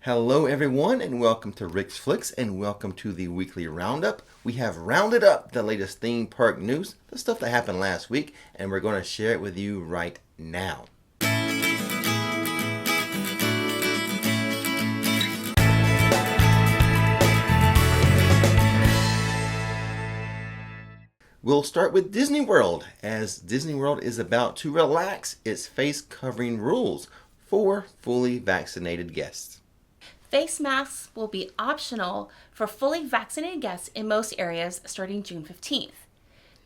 Hello everyone and welcome to Rix Flix and welcome to the weekly Roundup. We have rounded up the latest theme park news, the stuff that happened last week, and we're going to share it with you right now. We'll start with Disney World, as Disney World is about to relax its face covering rules for fully vaccinated guests. Face masks will be optional for fully vaccinated guests in most areas starting June 15th.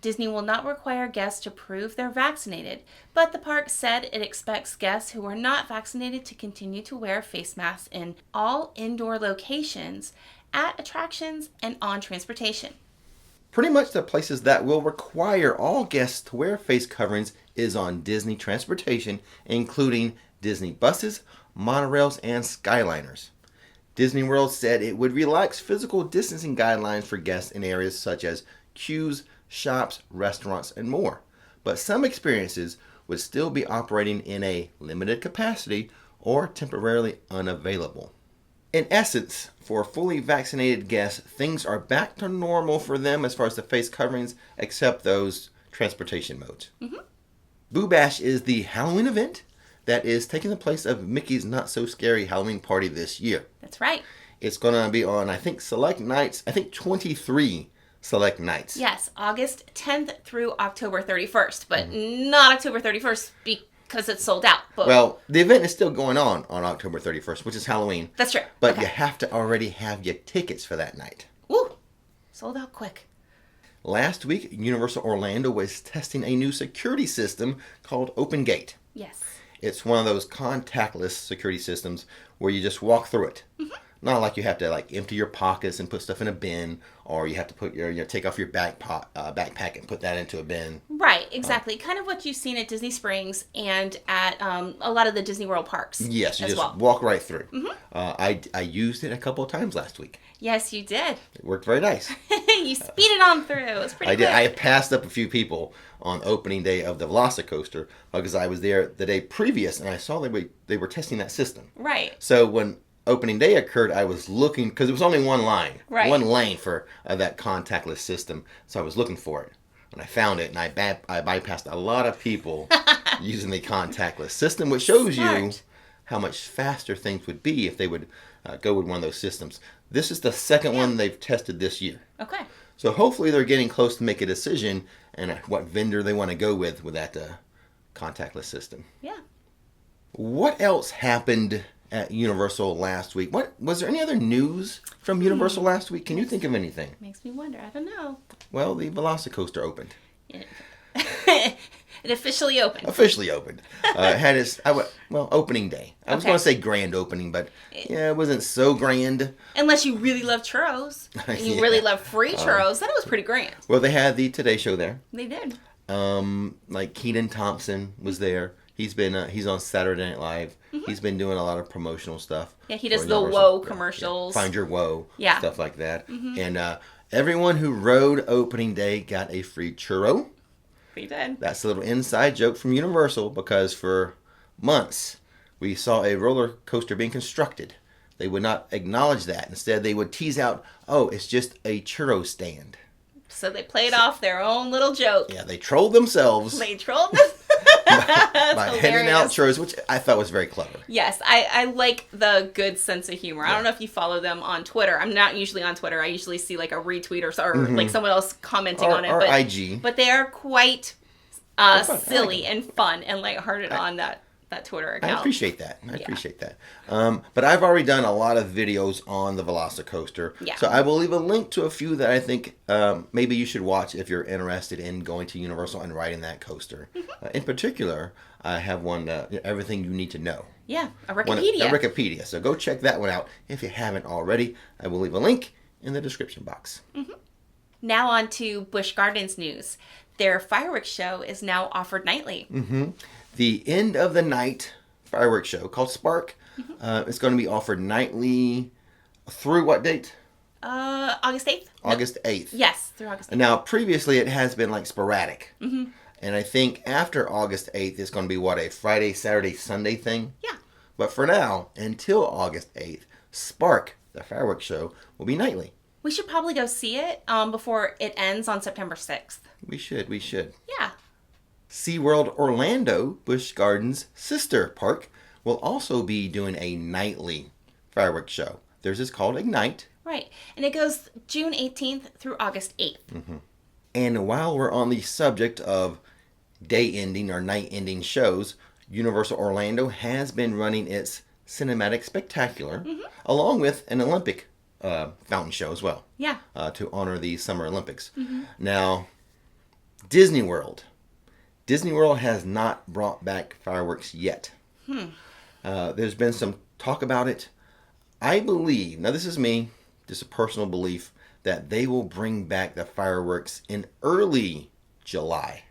Disney will not require guests to prove they're vaccinated, but the park said it expects guests who are not vaccinated to continue to wear face masks in all indoor locations, at attractions, and on transportation. Pretty much the places that will require all guests to wear face coverings is on Disney transportation, including Disney buses, monorails, and Skyliners. Disney World said it would relax physical distancing guidelines for guests in areas such as queues, shops, restaurants, and more. But some experiences would still be operating in a limited capacity or temporarily unavailable. In essence, for fully vaccinated guests, things are back to normal for them as far as the face coverings, except those transportation modes. Boo Bash is the Halloween event that is taking the place of Mickey's Not So Scary Halloween Party this year. That's right. It's going to be on, select nights, 23 select nights. Yes, August 10th through October 31st, but not October 31st because it's sold out. But Well, the event is still going on October 31st, which is Halloween. that's true. But Okay. you have to already have your tickets for that night. Woo! Sold out quick. Last week, Universal Orlando was testing a new security system called Open Gate. Yes. It's one of those contactless security systems where you just walk through it. Not like you have to empty your pockets and put stuff in a bin, or you have to put take off your backpack and put that into a bin. Right, exactly. Kind of what you've seen at Disney Springs and at a lot of the Disney World parks. Yes, you as just well. walk right through. I used it a couple of times last week. Yes, you did. It worked very nice. You speeded on through. It was pretty I did. quick. I passed up a few people on opening day of the Velocicoaster because I was there the day previous and I saw they were testing that system. Right. So when opening day occurred, I was looking, because it was only one line, Right. one lane for that contactless system. So I was looking for it. And I found it, and I bypassed a lot of people using the contactless system, which shows you Smart. how much faster things would be if they would go with one of those systems. This is the second one they've tested this year. Okay. So hopefully they're getting close to make a decision and what vendor they want to go with that contactless system. Yeah. What else happened at Universal last week? Was there any other news from Universal last week? Can you think of anything? Makes me wonder. I don't know. Well, the Velocicoaster opened. It officially opened. Officially opened. Had its opening day. I was Okay. going to say grand opening, but yeah, it wasn't so grand. Unless you really love churros. And you really love free churros. Then it was pretty grand. Well, they had the Today Show there. They did. Kenan Thompson was there. He's on Saturday Night Live. He's been doing a lot of promotional stuff. Yeah, he does for the Universal. Whoa commercials. Find Your Whoa. Yeah. Stuff like that. And everyone who rode opening day got a free churro. They did. That's a little inside joke from Universal because for months we saw a roller coaster being constructed. They would not acknowledge that. Instead, they would tease out, "Oh, it's just a churro stand." So they played off their own little joke. Yeah, they trolled themselves They trolled us. by handing out churros, which I thought was very clever. Yes, I like the good sense of humor. I don't know if you follow them on Twitter. I'm not usually on Twitter. I usually see like a retweet or like someone else commenting on it. Or But IG. But they are quite silly and fun and lighthearted on that Twitter account. I appreciate that. I appreciate that. But I've already done a lot of videos on the Velocicoaster. Yeah. So I will leave a link to a few that I think maybe you should watch if you're interested in going to Universal and riding that coaster. In particular, I have one, Everything You Need to Know. Yeah, a Wikipedia. A Wikipedia. So go check that one out if you haven't already. I will leave a link in the description box. Now on to Busch Gardens news. Their fireworks show is now offered nightly. The end of the night fireworks show called Spark is going to be offered nightly through what date? August 8th? August 8th. Yes, through August 8th. Now, previously it has been sporadic. And I think after August 8th, it's going to be a Friday, Saturday, Sunday thing? Yeah. But for now, until August 8th, Spark, the fireworks show, will be nightly. We should probably go see it before it ends on September 6th. We should. Yeah. SeaWorld Orlando, Busch Gardens' sister park, will also be doing a nightly fireworks show. Theirs is called Ignite. Right. And it goes June 18th through August 8th. Mm-hmm. And while we're on the subject of day-ending or night-ending shows, Universal Orlando has been running its Cinematic Spectacular, along with an Olympic fountain show as well. Yeah. To honor the Summer Olympics. Now, Disney World. Disney World has not brought back fireworks yet. There's been some talk about it. I believe, now this is me, just a personal belief, that they will bring back the fireworks in early July.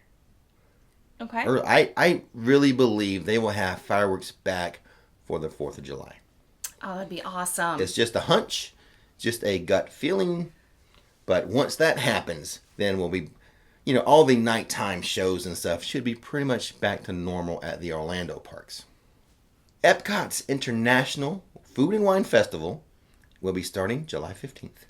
Okay. I really believe they will have fireworks back for the 4th of July. Oh, that'd be awesome. It's just a hunch, just a gut feeling. But once that happens, then we'll be, all the nighttime shows and stuff should be pretty much back to normal at the Orlando parks. Epcot's International Food and Wine Festival will be starting July 15th.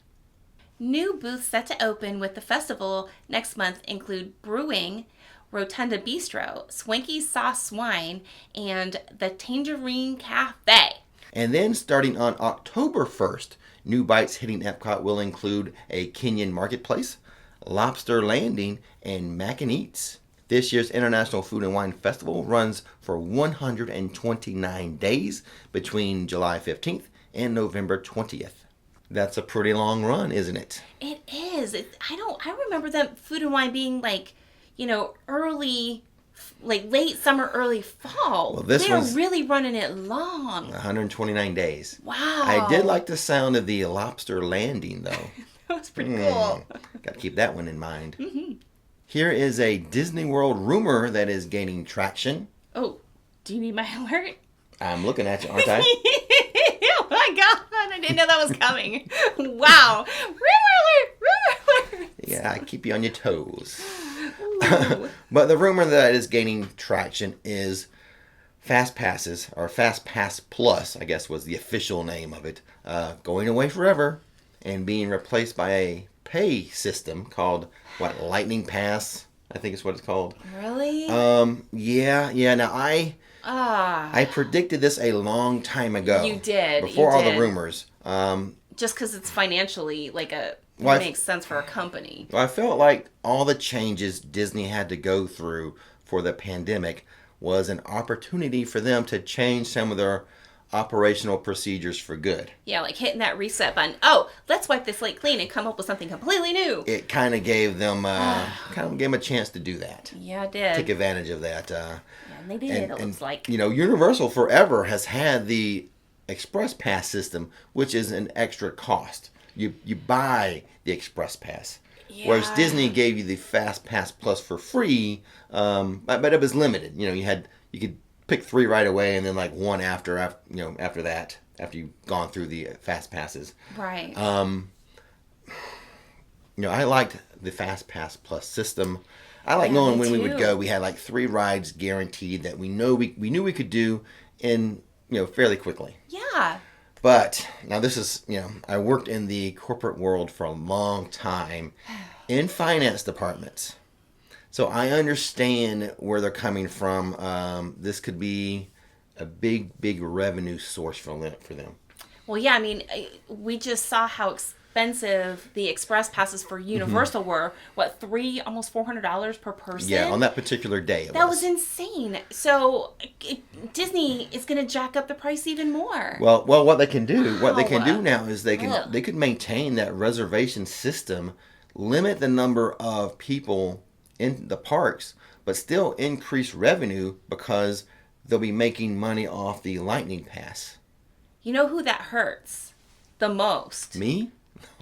New booths set to open with the festival next month include Brewing, Rotunda Bistro, Swanky Sauce Wine, and the Tangerine Cafe. And then starting on October 1st, new bites hitting Epcot will include a Kenyan Marketplace, Lobster Landing, and Mac and Eats. This year's International Food and Wine Festival runs for 129 days between July 15th and November 20th. That's a pretty long run, isn't it? It is. I remember that Food and Wine being early, late summer, early fall. Well, this They're one's really running it long. 129 days. Wow. I did like the sound of the Lobster Landing, though. That was pretty cool. Got to keep that one in mind. Here is a Disney World rumor that is gaining traction. Oh, do you need my alert? I'm looking at you, aren't I? Oh my god, I didn't know that was coming. Wow. Rumor alert! Yeah, I keep you on your toes. But the rumor that is gaining traction is Fast Passes, or Fast Pass Plus, I guess was the official name of it, going away forever and being replaced by a pay system called, Lightning Pass, I think is what it's called. Really? Yeah. Now, I predicted this a long time ago. You did. Before all the rumors. Just because it's financially it makes sense for a company. Well, I felt like all the changes Disney had to go through for the pandemic was an opportunity for them to change some of their operational procedures for good. Yeah, hitting that reset button. Oh, let's wipe this slate clean and come up with something completely new. It kind of gave them a chance to do that. Yeah, it did. Take advantage of that. Yeah, and they did, it looks like. Universal forever has had the Express Pass system, which is an extra cost. You buy the Express Pass. Yeah. Whereas Disney gave you the Fast Pass Plus for free, but it was limited. You could pick 3 right away and then one after that, after you've gone through the Fast Passes. Right. I liked the Fast Pass Plus system. I like knowing when we would go, we had 3 rides guaranteed that we knew we could do in fairly quickly. Yeah. But now this is, I worked in the corporate world for a long time in finance departments. So I understand where they're coming from. This could be a big revenue source for them. Well, yeah, we just saw how expensive the express passes for Universal were. What, almost $400 per person? Yeah, on that particular day. That was insane. So Disney is going to jack up the price even more. Well, what they can do, now is they could maintain that reservation system, limit the number of people in the parks, but still increase revenue because they'll be making money off the Lightning Pass. You know who that hurts the most? Me?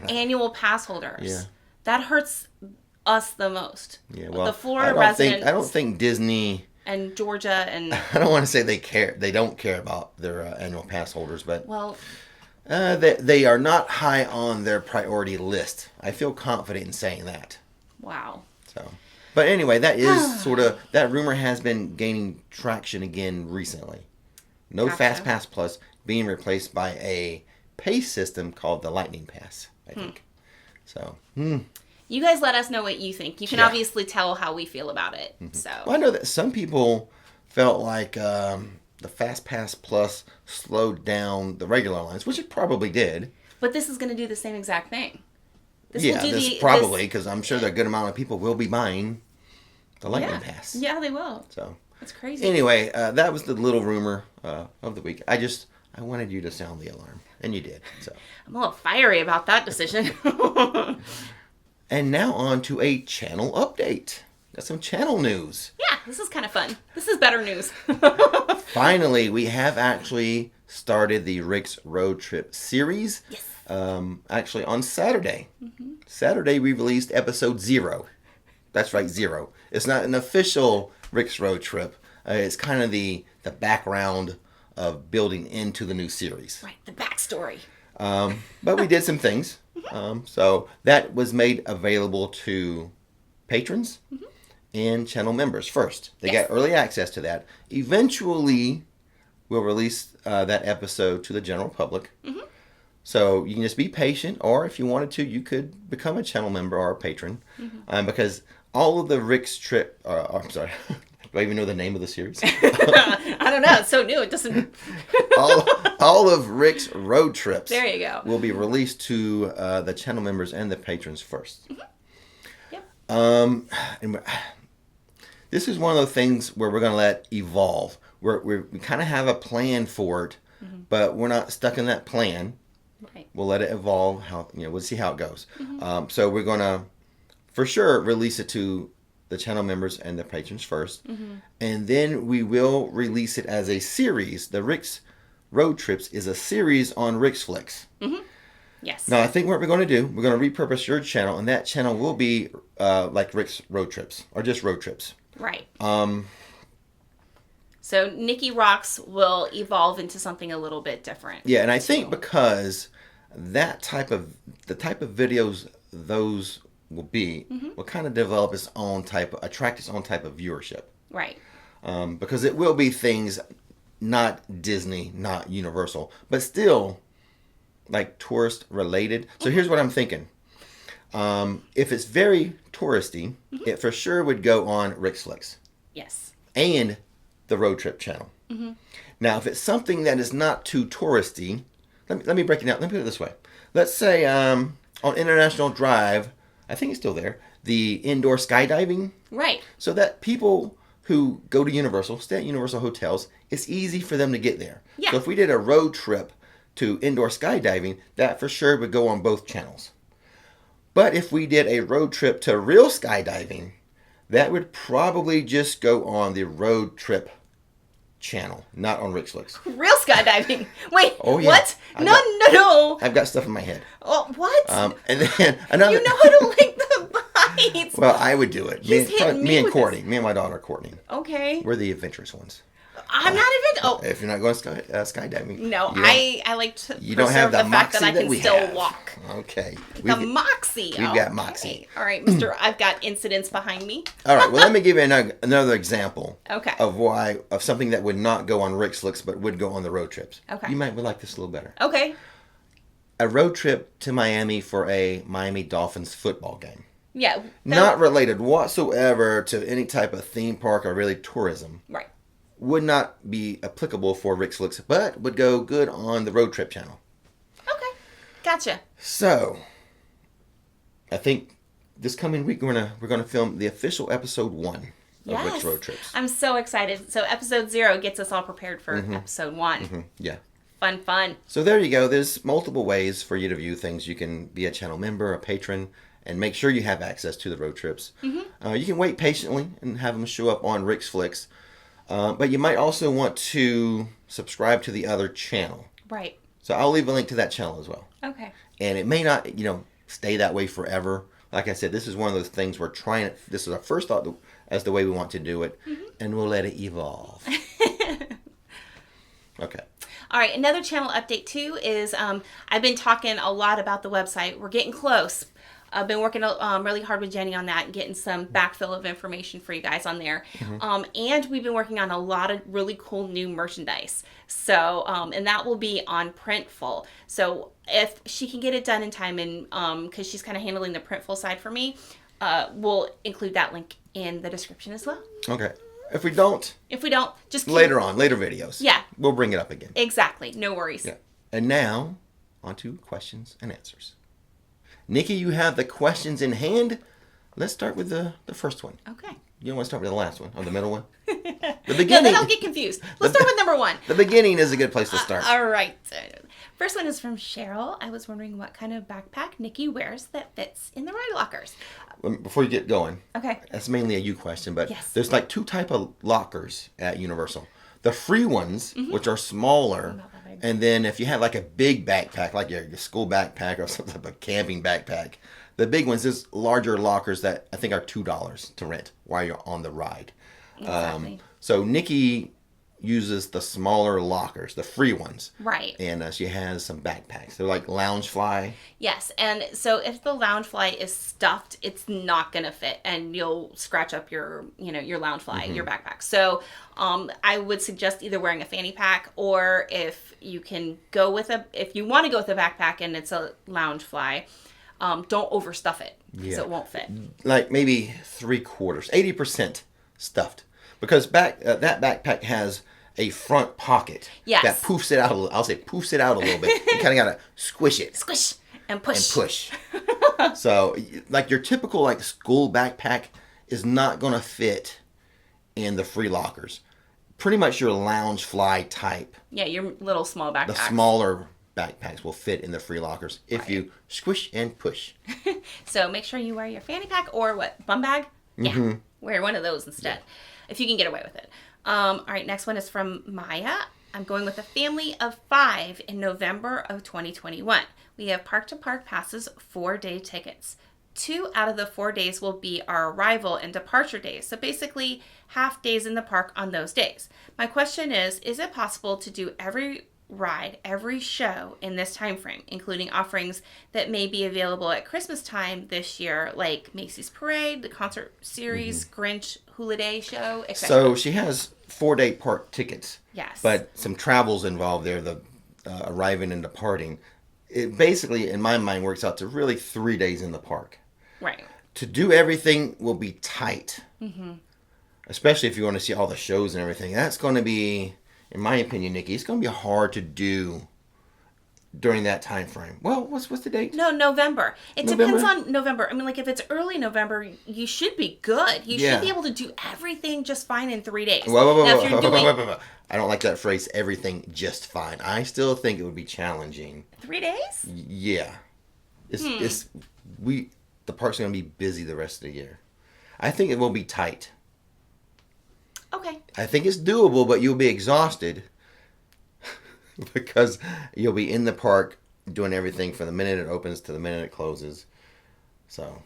Annual pass holders. Yeah. That hurts us the most. Yeah, well, the Florida residents. I don't think Disney and Georgia and I don't want to say they care. They don't care about their annual pass holders, but they are not high on their priority list. I feel confident in saying that. Wow. So, but anyway, that is that rumor has been gaining traction again recently. No Fast Pass Plus being replaced by a pay system called the Lightning Pass, I think. So, You guys let us know what you think. You can Yeah. obviously tell how we feel about it. So well, I know that some people felt like the Fast Pass Plus slowed down the regular lines, which it probably did. But this is going to do the same exact thing. This probably, because I'm sure that a good amount of people will be buying the Lightning Pass. Yeah, they will. So That's crazy. anyway, that was the little rumor of the week. I wanted you to sound the alarm, and you did. So. I'm a little fiery about that decision. And now on to a channel update. Got some channel news. Yeah, this is kind of fun. This is better news. Finally, we have actually started the Rix Road Trip series. Yes. Actually, on Saturday. Saturday, we released episode 0. That's right, 0. It's not an official Rix Road Trip. It's kind of the background of building into the new series. Right, the backstory. But we did some things. So that was made available to patrons and channel members first. They Yes. got early access to that. Eventually, we'll release that episode to the general public. So you can just be patient, or if you wanted to, you could become a channel member or a patron. Because all of the Rix Trip, I'm sorry, do I even know the name of the series? I don't know. It's so new. It doesn't. all of Rix Road Trips There you go. will be released to the channel members and the patrons first. Yep. And this is one of those things where we're going to let evolve. We kind of have a plan for it, but we're not stuck in that plan. Right. We'll let it evolve. We'll see how it goes. So we're going to, for sure, release it to the channel members and the patrons first, and then we will release it as a series. The Rix Road Trips is a series on Rix Flix. Yes. Now, I think what we're going to do, we're going to repurpose your channel, and that channel will be like Rix Road Trips, or just Road Trips. Right. So Nikki Rocks will evolve into something a little bit different. Yeah, and I think because the type of videos those will be will kind of develop attract its own type of viewership. Right. Because it will be things not Disney, not Universal, but still like tourist related. So here's what I'm thinking. If it's very touristy, it for sure would go on RixFlix Yes. and the Road Trip channel. Now, if it's something that is not too touristy, let me break it down. Let me put it this way. Let's say on International Drive, I think it's still there, the indoor skydiving. Right. So that people who go to Universal, stay at Universal hotels, it's easy for them to get there. Yeah. So if we did a road trip to indoor skydiving, that for sure would go on both channels. But if we did a road trip to real skydiving, that would probably just go on the Road Trip channel, not on RixFlix. Real skydiving. Wait. Oh, yeah. What? No. I've got stuff in my head. Oh, what? And then another. You know how to lick the bites. Well, I would do it. He's hitting me and with Courtney. Me and my daughter Courtney. Okay. We're the adventurous ones. I'm not even. If you're not going skydiving. No, you I like to you don't preserve have the the fact that moxie I can we still have. walk. Okay. The moxie. We've got moxie. All right, Mister. I've got incidents behind me. All right. Well, let me give you another example. Okay. Of something that would not go on RixFlix but would go on the road trips. Okay. You might like this a little better. Okay. A road trip to Miami for a Miami Dolphins football game. Yeah. Not related whatsoever to any type of theme park or really tourism. Right. Would not be applicable for RixFlix, but would go good on the road trip channel. Okay. Gotcha. So, I think this coming week we're gonna film the official episode 1 of Yes. Rix Road Trips. I'm so excited. So episode 0 gets us all prepared for episode 1. Yeah. Fun. So there you go. There's multiple ways for you to view things. You can be a channel member, a patron, and make sure you have access to the road trips. You can wait patiently and have them show up on RixFlix. But you might also want to subscribe to the other channel. Right. So I'll leave a link to that channel as well. Okay. And it may not, stay that way forever. Like I said, this is one of those things we're trying it. This is our first thought as the way we want to do it. And we'll let it evolve. Okay. All right. Another channel update too is I've been talking a lot about the website. We're getting close. I've been working really hard with Jenny on that, getting some backfill of information for you guys on there. And we've been working on a lot of really cool new merchandise. So, and that will be on Printful. So if she can get it done in time, and because she's kind of handling the Printful side for me, we'll include that link in the description as well. Okay. If we don't, just keep... later videos. Yeah. We'll bring it up again. Exactly. No worries. Yeah. And now, on to questions and answers. Nikki, you have the questions in hand. Let's start with the first one. Okay. You don't want to start with the last one or the middle one? The beginning. No, then I'll get confused. Let's start with number 1. The beginning is a good place to start. All right. First one is from Cheryl. I was wondering what kind of backpack Nikki wears that fits in the ride lockers. Before you get going, okay, that's mainly a you question, but yes. There's like 2 type of lockers at Universal. The free ones, which are smaller, and then if you have like a big backpack, like your school backpack or some type of camping backpack, the big ones, there's larger lockers that I think are $2 to rent while you're on the ride. Exactly. So Nikki uses the smaller lockers, the free ones. Right. And she has some backpacks. They're like Loungefly. Yes. And so if the Loungefly is stuffed, it's not going to fit and you'll scratch up your Loungefly, your backpack. So I would suggest either wearing a fanny pack, or if you want to go with a backpack and it's a Loungefly, don't overstuff it because it won't fit. Like maybe 3/4, 80% stuffed. Because that backpack has a front pocket that poofs it out a little. I'll say poofs it out a little bit. You kind of got to squish it. Squish and push. And push. So, like your typical like school backpack is not going to fit in the free lockers. Pretty much your Loungefly type. Yeah, your little small backpacks. The smaller backpacks will fit in the free lockers if you squish and push. So make sure you wear your fanny pack or bum bag? Yeah, wear one of those instead. Yeah. If you can get away with it. All right, next one is from Maya. I'm going with a family of 5 in November of 2021. We have park-to-park passes, 4-day tickets. 2 out of the 4 days will be our arrival and departure days. So basically, half days in the park on those days. My question is it possible to do every ride, every show in this time frame, including offerings that may be available at Christmas time this year, like Macy's Parade, the concert series, Grinch Hula Day show, etc. So she has 4-day park tickets. Yes. But some travels involved there, the arriving and departing. It basically, in my mind, works out to really 3 days in the park. Right. To do everything will be tight. Especially if you want to see all the shows and everything. That's going to be... In my opinion, Nikki, it's going to be hard to do during that time frame. Well, what's the date? No, November. It depends on November. I mean, like if it's early November, you should be good. You should be able to do everything just fine in 3 days. Whoa. I don't like that phrase, everything just fine. I still think it would be challenging. 3 days? Yeah. The park's going to be busy the rest of the year. I think it will be tight. Okay. I think it's doable, but you'll be exhausted because you'll be in the park doing everything from the minute it opens to the minute it closes. So,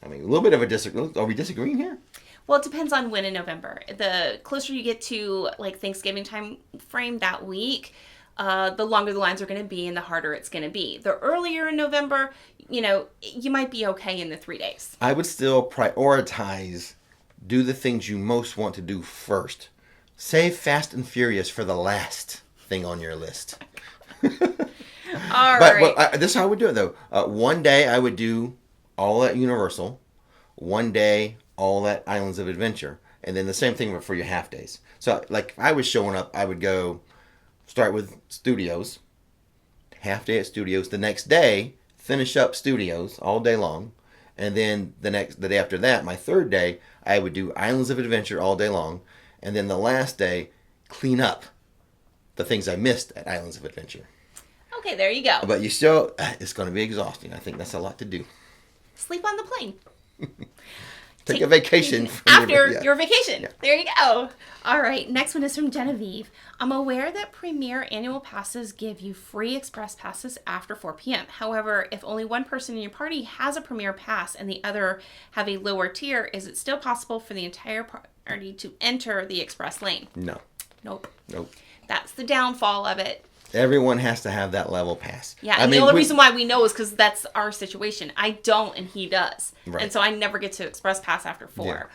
I mean, a little bit of a disagreement. Are we disagreeing here? Well, it depends on when in November. The closer you get to like Thanksgiving time frame that week, the longer the lines are going to be and the harder it's going to be. The earlier in November, you might be okay in the 3 days. I would still prioritize... Do the things you most want to do first. Save Fast and Furious for the last thing on your list. All right. But this is how I would do it, though. One day I would do all at Universal. One day all at Islands of Adventure. And then the same thing for your half days. So, like, if I was showing up, I would go start with Studios. Half day at Studios. The next day, finish up Studios all day long. And then the day after that, my 3rd day, I would do Islands of Adventure all day long. And then the last day, clean up the things I missed at Islands of Adventure. Okay, there you go. But it's going to be exhausting. I think that's a lot to do. Sleep on the plane. Take a vacation. After your vacation. Yeah. There you go. All right. Next one is from Genevieve. I'm aware that Premier annual passes give you free express passes after 4 p.m. However, if only one person in your party has a Premier pass and the other have a lower tier, is it still possible for the entire party to enter the express lane? No. Nope. Nope. That's the downfall of it. Everyone has to have that level pass. Yeah, and the only reason why we know is because that's our situation. I don't, and he does. Right. And so I never get to express pass after 4.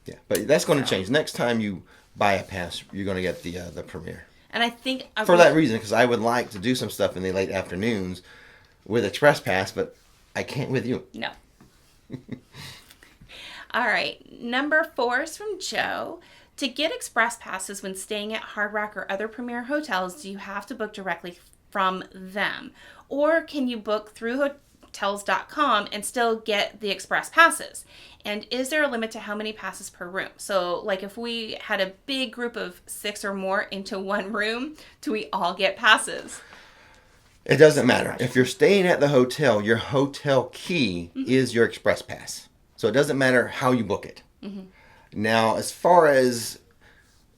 Yeah, but that's going to change. Next time you buy a pass, you're going to get the premiere. And I think... For that reason, because I would like to do some stuff in the late afternoons with express pass, but I can't with you. No. All right, number 4 is from Joe. To get express passes when staying at Hard Rock or other premier hotels, do you have to book directly from them? Or can you book through hotels.com and still get the express passes? And is there a limit to how many passes per room? So, like if we had a big group of 6 or more into one room, do we all get passes? It doesn't matter. If you're staying at the hotel, your hotel key is your express pass. So it doesn't matter how you book it. Now, as far as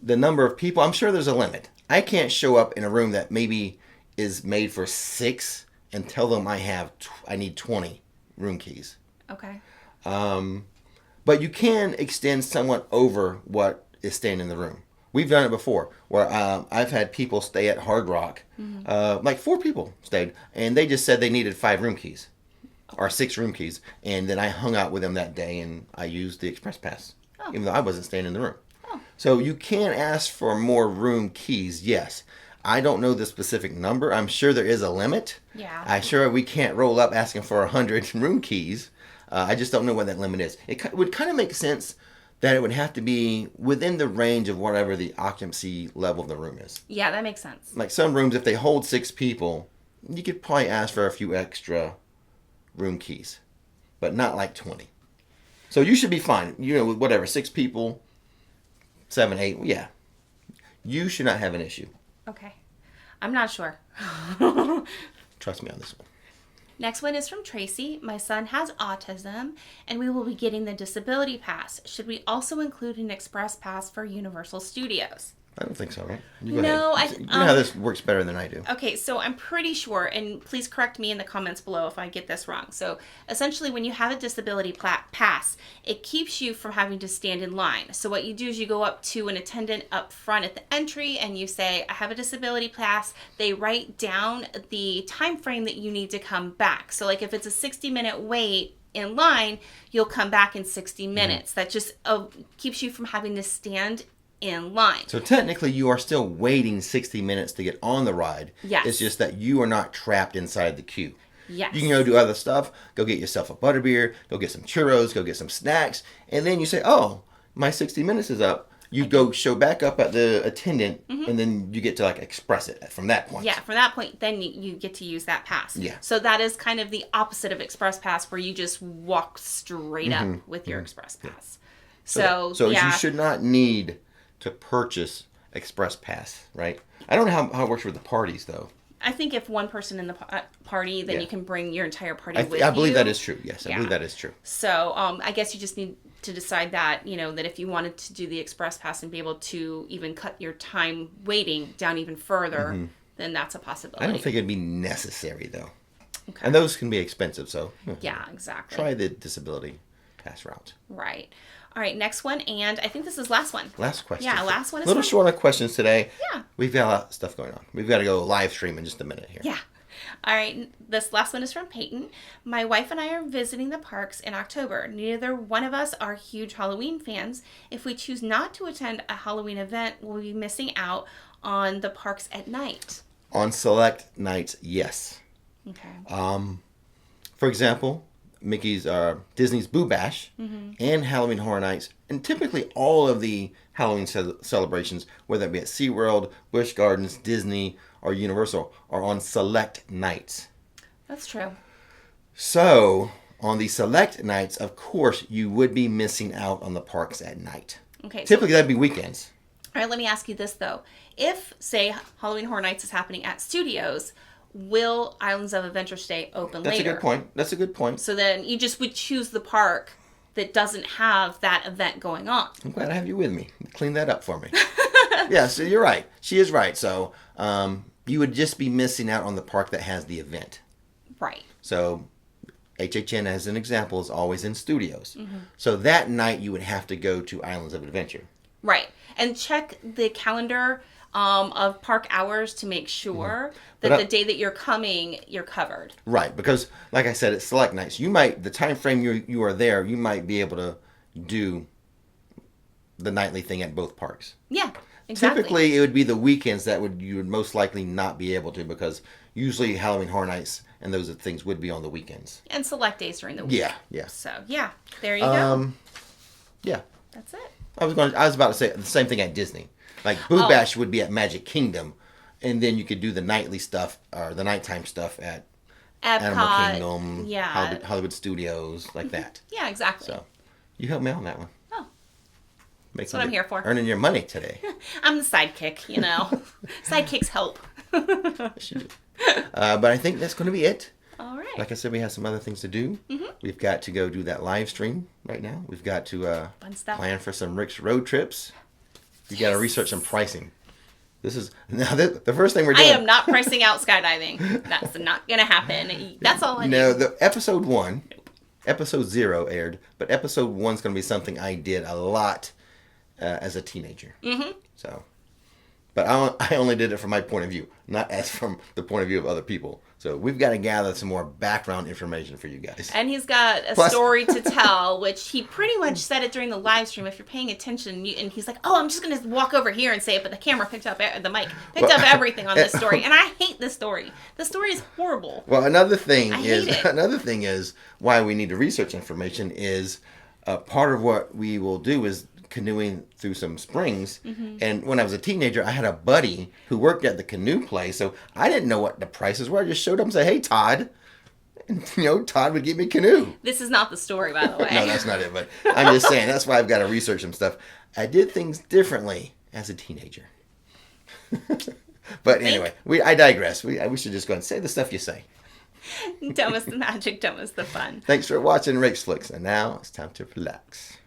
the number of people, I'm sure there's a limit. I can't show up in a room that maybe is made for 6 and tell them I need 20 room keys. Okay. But you can extend somewhat over what is staying in the room. We've done it before, where I've had people stay at Hard Rock, like 4 people stayed, and they just said they needed 5 room keys, or 6 room keys, and then I hung out with them that day, and I used the express pass. Even though I wasn't staying in the room. So you can ask for more room keys, yes. I don't know the specific number. I'm sure there is a limit. Yeah. I'm sure we can't roll up asking for 100 room keys. I just don't know what that limit is. It would kind of make sense that it would have to be within the range of whatever the occupancy level of the room is. Yeah, that makes sense. Like some rooms, if they hold 6 people, you could probably ask for a few extra room keys. But not like 20. So you should be fine. You know, whatever, 6 people, 7, 8, yeah. You should not have an issue. Okay. I'm not sure. Trust me on this one. Next one is from Tracy. My son has autism, and we will be getting the disability pass. Should we also include an express pass for Universal Studios? I don't think so, right? You go No, ahead. You know how this works better than I do. Okay, so I'm pretty sure, and please correct me in the comments below if I get this wrong. So essentially, when you have a disability pass, it keeps you from having to stand in line. So what you do is you go up to an attendant up front at the entry and you say, I have a disability pass. They write down the time frame that you need to come back. So like if it's a 60-minute wait in line, you'll come back in 60 minutes. That just keeps you from having to stand in line. So technically you are still waiting 60 minutes to get on the ride. Yes. It's just that you are not trapped inside the queue. Yes. You can go do other stuff, go get yourself a butterbeer, go get some churros, go get some snacks, and then you say, oh, my 60 minutes is up. You go show back up at the attendant, and then you get to like express it from that point. Yeah, from that point, then you get to use that pass. Yeah. So that is kind of the opposite of express pass, where you just walk straight up with your express pass. So yeah. You should not need to purchase express pass, right? I don't know how it works with the parties though. I think if one person in the party, then you can bring your entire party with you. I believe that is true. Yes, I believe that is true. So I guess you just need to decide that, that if you wanted to do the express pass and be able to even cut your time waiting down even further, then that's a possibility. I don't think it'd be necessary though. Okay. And those can be expensive, so yeah, exactly. Try the disability pass route. Right. All right, next one, and I think this is last one. Last question. Yeah, last one is a little short on questions today. Yeah. We've got a lot of stuff going on. We've got to go live stream in just a minute here. Yeah. All right, this last one is from Peyton. My wife and I are visiting the parks in October. Neither one of us are huge Halloween fans. If we choose not to attend a Halloween event, we'll be missing out on the parks at night. On select nights, yes. Okay. For example, Disney's Boo Bash and Halloween Horror Nights, and typically all of the Halloween celebrations, whether it be at SeaWorld, Busch Gardens, Disney, or Universal, are on select nights. That's true. So, on the select nights, of course, you would be missing out on the parks at night. Okay. Typically, that'd be weekends. All right, let me ask you this, though. If, say, Halloween Horror Nights is happening at studios, will Islands of Adventure stay open later? That's a good point. That's a good point. So then you just would choose the park that doesn't have that event going on. I'm glad I have you with me. Clean that up for me. Yeah, so you're right. She is right. So you would just be missing out on the park that has the event. Right. So HHN, as an example, is always in studios. So that night you would have to go to Islands of Adventure. Right. And check the calendar of park hours to make sure that the day that you're coming, you're covered. Right, because like I said, it's select nights. You might, the time frame you are there, you might be able to do the nightly thing at both parks. Yeah, exactly. Typically, it would be the weekends that you would most likely not be able to, because usually Halloween Horror Nights and those things would be on the weekends. And select days during the week. Yeah, yeah. So, yeah, there you go. Yeah. That's it. I was about to say the same thing at Disney. Like Boo Bash would be at Magic Kingdom, and then you could do the nightly stuff or the nighttime stuff at Epcot, Animal Kingdom, yeah. Hollywood Studios, like that. Yeah, exactly. So, you helped me out on that one. Oh, That's what I'm here for. Earning your money today. I'm the sidekick, you know. Sidekicks help. But I think that's going to be it. All right. Like I said, we have some other things to do. Mm-hmm. We've got to go do that live stream right now. We've got to plan for some Rix road trips. You got to research some pricing. This is now the first thing we're doing. I am not pricing out skydiving. That's not going to happen. That's all I need. No, the episode 1, episode 0 aired, but episode 1 is going to be something I did a lot as a teenager. Mm-hmm. So, but I only did it from my point of view, not as from the point of view of other people. So we've got to gather some more background information for you guys. And he's got a story to tell, which he pretty much said it during the live stream. If you're paying attention, and he's like, "Oh, I'm just going to walk over here and say it," but the camera picked up the mic, picked up everything on this story, and I hate this story. The story is horrible. Well, another thing is why we need to research information is part of what we will do is canoeing through some springs. Mm-hmm. And when I was a teenager, I had a buddy who worked at the canoe place, so I didn't know what the prices were. I just showed up and said, "Hey, Todd," and Todd would give me a canoe. This is not the story, by the way. No, that's not it, but I'm just saying that's why I've got to research some stuff. I did things differently as a teenager. But anyway, I digress. We should just go and say the stuff you say. Dumb is the magic, dumb is the fun. Thanks for watching Rix Flix, and now it's time to relax.